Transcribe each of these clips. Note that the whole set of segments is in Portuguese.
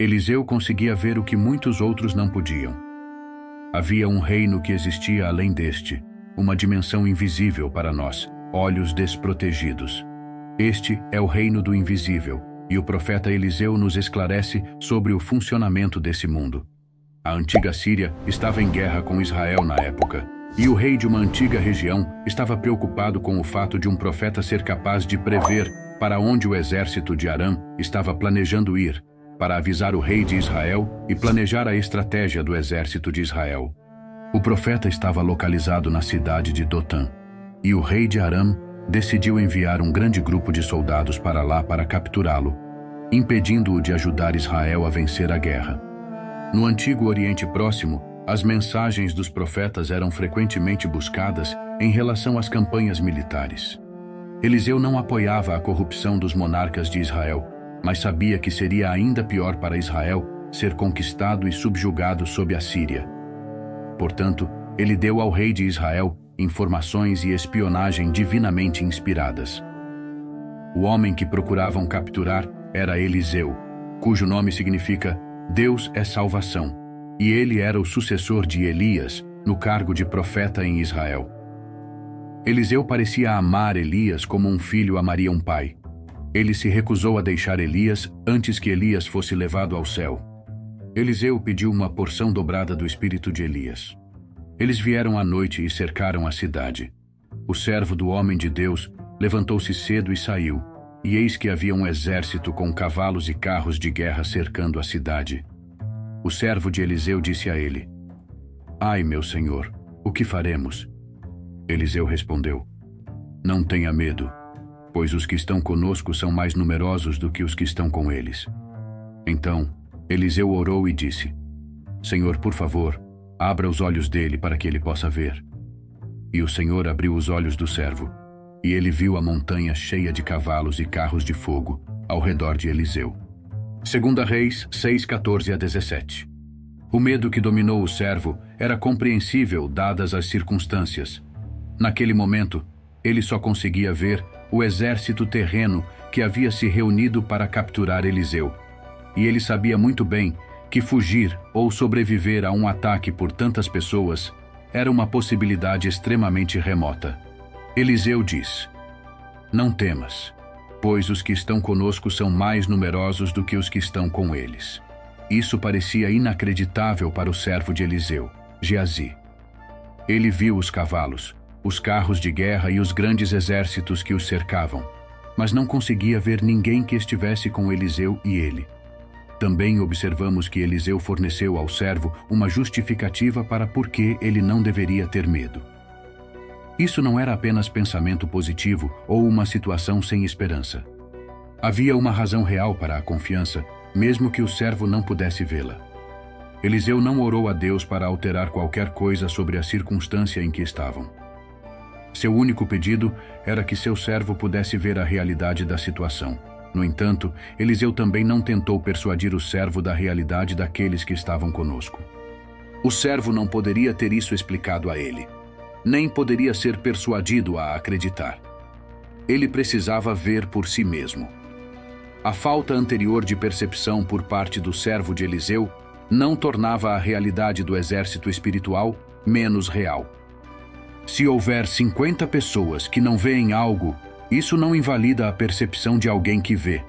Eliseu conseguia ver o que muitos outros não podiam. Havia um reino que existia além deste, uma dimensão invisível para nós, olhos desprotegidos. Este é o reino do invisível, e o profeta Eliseu nos esclarece sobre o funcionamento desse mundo. A antiga Síria estava em guerra com Israel na época, e o rei de uma antiga região estava preocupado com o fato de um profeta ser capaz de prever para onde o exército de Aram estava planejando ir, para avisar o rei de Israel e planejar a estratégia do exército de Israel. O profeta estava localizado na cidade de Dotã, e o rei de Aram decidiu enviar um grande grupo de soldados para lá para capturá-lo, impedindo-o de ajudar Israel a vencer a guerra. No antigo Oriente Próximo, as mensagens dos profetas eram frequentemente buscadas em relação às campanhas militares. Eliseu não apoiava a corrupção dos monarcas de Israel, mas sabia que seria ainda pior para Israel ser conquistado e subjugado sob a Síria. Portanto, ele deu ao rei de Israel informações e espionagem divinamente inspiradas. O homem que procuravam capturar era Eliseu, cujo nome significa Deus é salvação, e ele era o sucessor de Elias no cargo de profeta em Israel. Eliseu parecia amar Elias como um filho amaria um pai. Ele se recusou a deixar Elias antes que Elias fosse levado ao céu. Eliseu pediu uma porção dobrada do espírito de Elias. Eles vieram à noite e cercaram a cidade. O servo do homem de Deus levantou-se cedo e saiu, e eis que havia um exército com cavalos e carros de guerra cercando a cidade. O servo de Eliseu disse a ele: Ai, meu senhor, o que faremos? Eliseu respondeu: Não tenha medo, pois os que estão conosco são mais numerosos do que os que estão com eles. Então, Eliseu orou e disse: Senhor, por favor, abra os olhos dele para que ele possa ver. E o Senhor abriu os olhos do servo, e ele viu a montanha cheia de cavalos e carros de fogo ao redor de Eliseu. 2 Reis 6:14-17. O medo que dominou o servo era compreensível dadas as circunstâncias. Naquele momento, ele só conseguia ver o exército terreno que havia se reunido para capturar Eliseu. E ele sabia muito bem que fugir ou sobreviver a um ataque por tantas pessoas era uma possibilidade extremamente remota. Eliseu diz: Não temas, pois os que estão conosco são mais numerosos do que os que estão com eles. Isso parecia inacreditável para o servo de Eliseu, Geazi. Ele viu os cavalos, os carros de guerra e os grandes exércitos que os cercavam, mas não conseguia ver ninguém que estivesse com Eliseu e ele. Também observamos que Eliseu forneceu ao servo uma justificativa para por que ele não deveria ter medo. Isso não era apenas pensamento positivo ou uma situação sem esperança. Havia uma razão real para a confiança, mesmo que o servo não pudesse vê-la. Eliseu não orou a Deus para alterar qualquer coisa sobre a circunstância em que estavam. Seu único pedido era que seu servo pudesse ver a realidade da situação. No entanto, Eliseu também não tentou persuadir o servo da realidade daqueles que estavam conosco. O servo não poderia ter isso explicado a ele, nem poderia ser persuadido a acreditar. Ele precisava ver por si mesmo. A falta anterior de percepção por parte do servo de Eliseu não tornava a realidade do exército espiritual menos real. Se houver 50 pessoas que não veem algo, isso não invalida a percepção de alguém que vê.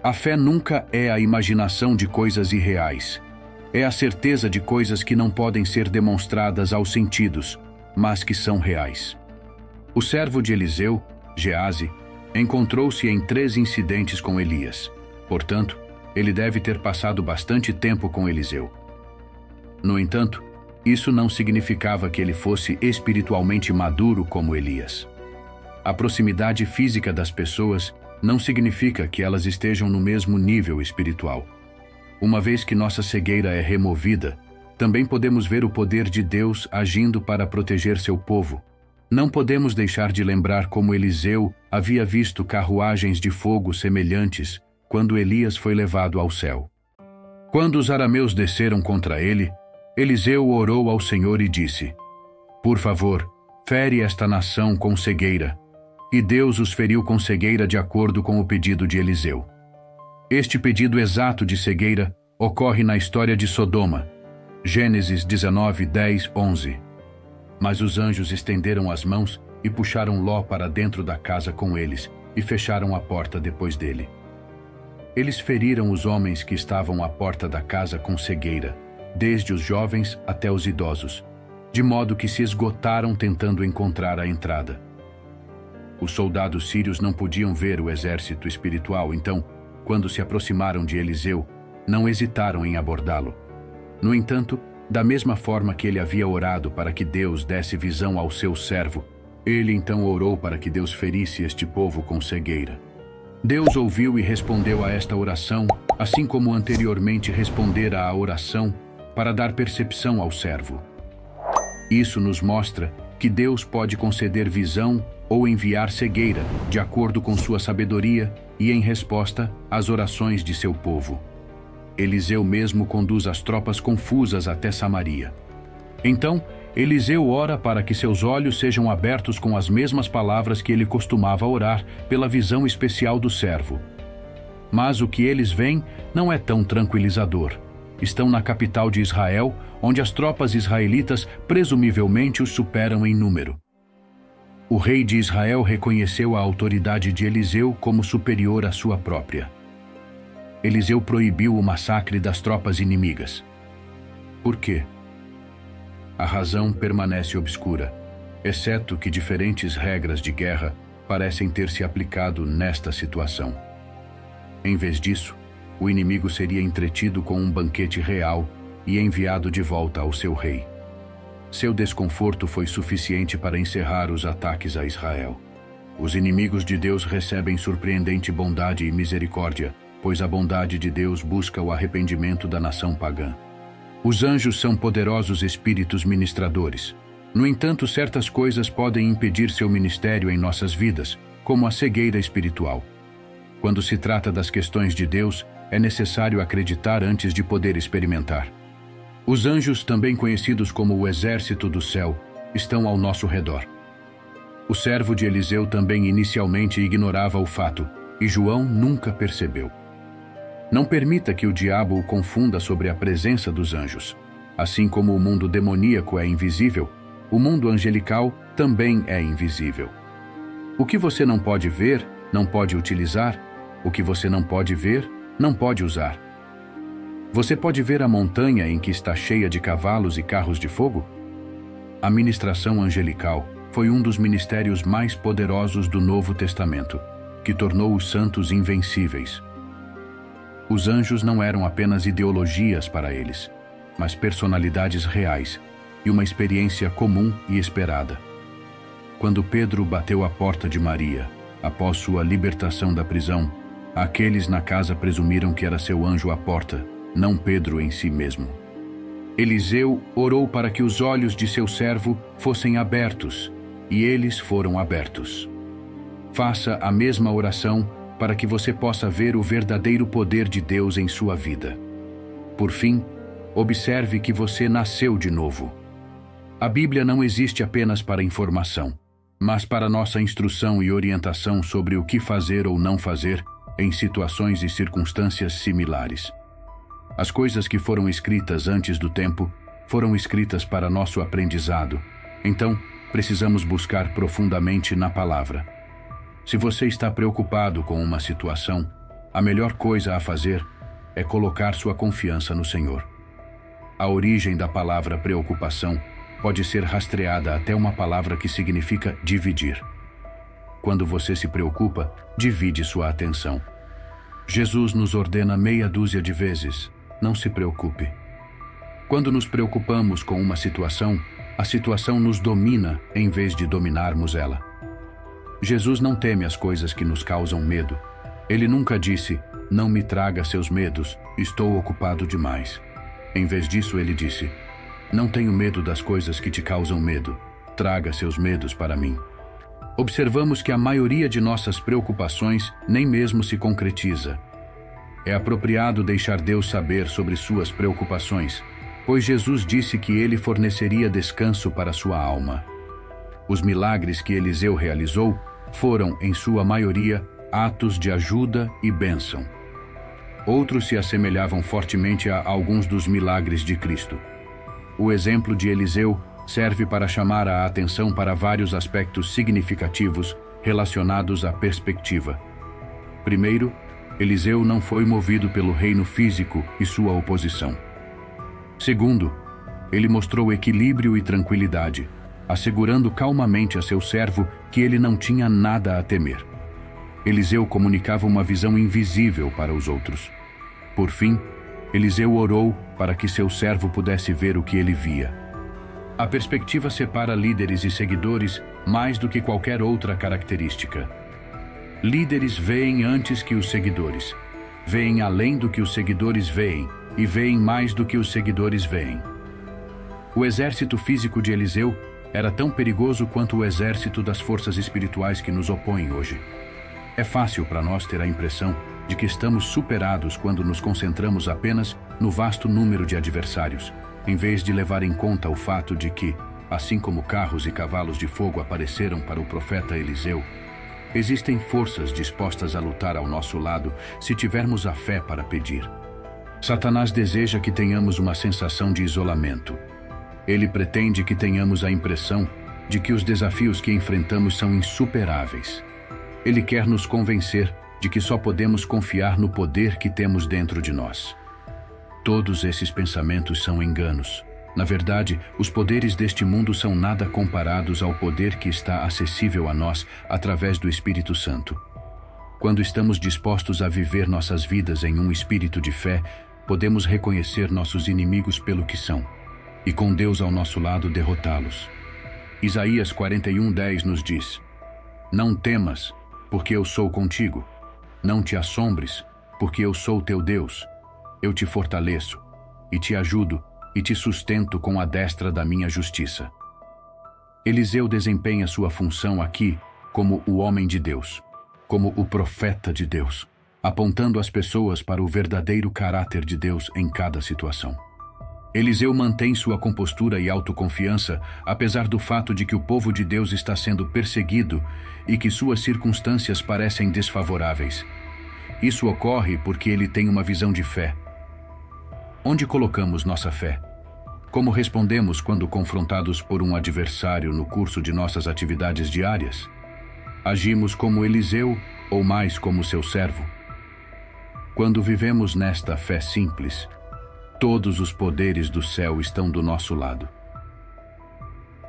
A fé nunca é a imaginação de coisas irreais. É a certeza de coisas que não podem ser demonstradas aos sentidos, mas que são reais. O servo de Eliseu, Geazi, encontrou-se em 3 incidentes com Elias. Portanto, ele deve ter passado bastante tempo com Eliseu. No entanto, isso não significava que ele fosse espiritualmente maduro como Elias. A proximidade física das pessoas não significa que elas estejam no mesmo nível espiritual. Uma vez que nossa cegueira é removida, também podemos ver o poder de Deus agindo para proteger seu povo. Não podemos deixar de lembrar como Eliseu havia visto carruagens de fogo semelhantes quando Elias foi levado ao céu. Quando os arameus desceram contra ele, Eliseu orou ao Senhor e disse: Por favor, fere esta nação com cegueira. E Deus os feriu com cegueira de acordo com o pedido de Eliseu. Este pedido exato de cegueira ocorre na história de Sodoma. Gênesis 19, 10, 11. Mas os anjos estenderam as mãos e puxaram Ló para dentro da casa com eles e fecharam a porta depois dele. Eles feriram os homens que estavam à porta da casa com cegueira, desde os jovens até os idosos, de modo que se esgotaram tentando encontrar a entrada. Os soldados sírios não podiam ver o exército espiritual, então, quando se aproximaram de Eliseu, não hesitaram em abordá-lo. No entanto, da mesma forma que ele havia orado para que Deus desse visão ao seu servo, ele então orou para que Deus ferisse este povo com cegueira. Deus ouviu e respondeu a esta oração, assim como anteriormente respondera à oração para dar percepção ao servo. Isso nos mostra que Deus pode conceder visão ou enviar cegueira, de acordo com sua sabedoria e em resposta às orações de seu povo. Eliseu mesmo conduz as tropas confusas até Samaria. Então, Eliseu ora para que seus olhos sejam abertos com as mesmas palavras que ele costumava orar pela visão especial do servo. Mas o que eles veem não é tão tranquilizador. Estão na capital de Israel, onde as tropas israelitas presumivelmente os superam em número. O rei de Israel reconheceu a autoridade de Eliseu como superior à sua própria. Eliseu proibiu o massacre das tropas inimigas. Por quê? A razão permanece obscura, exceto que diferentes regras de guerra parecem ter se aplicado nesta situação. Em vez disso, o inimigo seria entretido com um banquete real e enviado de volta ao seu rei. Seu desconforto foi suficiente para encerrar os ataques a Israel. Os inimigos de Deus recebem surpreendente bondade e misericórdia, pois a bondade de Deus busca o arrependimento da nação pagã. Os anjos são poderosos espíritos ministradores. No entanto, certas coisas podem impedir seu ministério em nossas vidas, como a cegueira espiritual. Quando se trata das questões de Deus, é necessário acreditar antes de poder experimentar. Os anjos, também conhecidos como o exército do céu, estão ao nosso redor. O servo de Eliseu também inicialmente ignorava o fato, e João nunca percebeu. Não permita que o diabo o confunda sobre a presença dos anjos. Assim como o mundo demoníaco é invisível, o mundo angelical também é invisível. O que você não pode ver, não pode utilizar. O que você não pode ver, não pode usar. Você pode ver a montanha em que está cheia de cavalos e carros de fogo? A ministração angelical foi um dos ministérios mais poderosos do Novo Testamento, que tornou os santos invencíveis. Os anjos não eram apenas ideologias para eles, mas personalidades reais e uma experiência comum e esperada. Quando Pedro bateu à porta de Maria, após sua libertação da prisão, aqueles na casa presumiram que era seu anjo à porta, não Pedro em si mesmo. Eliseu orou para que os olhos de seu servo fossem abertos, e eles foram abertos. Faça a mesma oração para que você possa ver o verdadeiro poder de Deus em sua vida. Por fim, observe que você nasceu de novo. A Bíblia não existe apenas para informação, mas para nossa instrução e orientação sobre o que fazer ou não fazer em situações e circunstâncias similares. As coisas que foram escritas antes do tempo foram escritas para nosso aprendizado, então precisamos buscar profundamente na palavra. Se você está preocupado com uma situação, a melhor coisa a fazer é colocar sua confiança no Senhor. A origem da palavra preocupação pode ser rastreada até uma palavra que significa dividir. Quando você se preocupa, divide sua atenção. Jesus nos ordena meia dúzia de vezes: não se preocupe. Quando nos preocupamos com uma situação, a situação nos domina em vez de dominarmos ela. Jesus não teme as coisas que nos causam medo. Ele nunca disse: não me traga seus medos, estou ocupado demais. Em vez disso, ele disse: não tenho medo das coisas que te causam medo, traga seus medos para mim. Observamos que a maioria de nossas preocupações nem mesmo se concretiza. É apropriado deixar Deus saber sobre suas preocupações, pois Jesus disse que ele forneceria descanso para sua alma. Os milagres que Eliseu realizou foram, em sua maioria, atos de ajuda e bênção. Outros se assemelhavam fortemente a alguns dos milagres de Cristo. O exemplo de Eliseu serve para chamar a atenção para vários aspectos significativos relacionados à perspectiva. Primeiro, Eliseu não foi movido pelo reino físico e sua oposição. Segundo, ele mostrou equilíbrio e tranquilidade, assegurando calmamente a seu servo que ele não tinha nada a temer. Eliseu comunicava uma visão invisível para os outros. Por fim, Eliseu orou para que seu servo pudesse ver o que ele via. A perspectiva separa líderes e seguidores mais do que qualquer outra característica. Líderes veem antes que os seguidores, veem além do que os seguidores veem e veem mais do que os seguidores veem. O exército físico de Eliseu era tão perigoso quanto o exército das forças espirituais que nos opõem hoje. É fácil para nós ter a impressão de que estamos superados quando nos concentramos apenas no vasto número de adversários, em vez de levar em conta o fato de que, assim como carros e cavalos de fogo apareceram para o profeta Eliseu, existem forças dispostas a lutar ao nosso lado se tivermos a fé para pedir. Satanás deseja que tenhamos uma sensação de isolamento. Ele pretende que tenhamos a impressão de que os desafios que enfrentamos são insuperáveis. Ele quer nos convencer de que só podemos confiar no poder que temos dentro de nós. Todos esses pensamentos são enganos. Na verdade, os poderes deste mundo são nada comparados ao poder que está acessível a nós através do Espírito Santo. Quando estamos dispostos a viver nossas vidas em um espírito de fé, podemos reconhecer nossos inimigos pelo que são, e com Deus ao nosso lado derrotá-los. Isaías 41:10 nos diz: Não temas, porque eu sou contigo. Não te assombres, porque eu sou teu Deus. Eu te fortaleço, e te ajudo, e te sustento com a destra da minha justiça. Eliseu desempenha sua função aqui como o homem de Deus, como o profeta de Deus, apontando as pessoas para o verdadeiro caráter de Deus em cada situação. Eliseu mantém sua compostura e autoconfiança, apesar do fato de que o povo de Deus está sendo perseguido e que suas circunstâncias parecem desfavoráveis. Isso ocorre porque ele tem uma visão de fé. Onde colocamos nossa fé? Como respondemos quando confrontados por um adversário no curso de nossas atividades diárias? Agimos como Eliseu ou mais como seu servo? Quando vivemos nesta fé simples, todos os poderes do céu estão do nosso lado.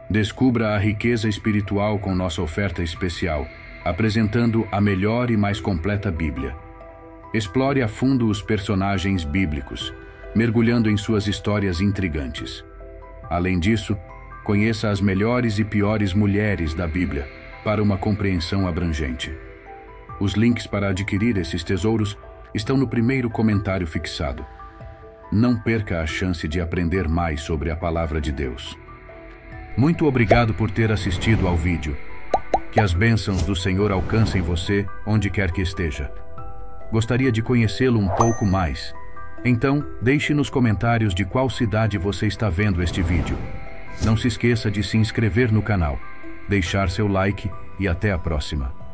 Descubra a riqueza espiritual com nossa oferta especial, apresentando a melhor e mais completa Bíblia. Explore a fundo os personagens bíblicos, mergulhando em suas histórias intrigantes. Além disso, conheça as melhores e piores mulheres da Bíblia para uma compreensão abrangente. Os links para adquirir esses tesouros estão no primeiro comentário fixado. Não perca a chance de aprender mais sobre a Palavra de Deus. Muito obrigado por ter assistido ao vídeo. Que as bênçãos do Senhor alcancem você onde quer que esteja. Gostaria de conhecê-lo um pouco mais. Então, deixe nos comentários de qual cidade você está vendo este vídeo. Não se esqueça de se inscrever no canal, deixar seu like e até a próxima.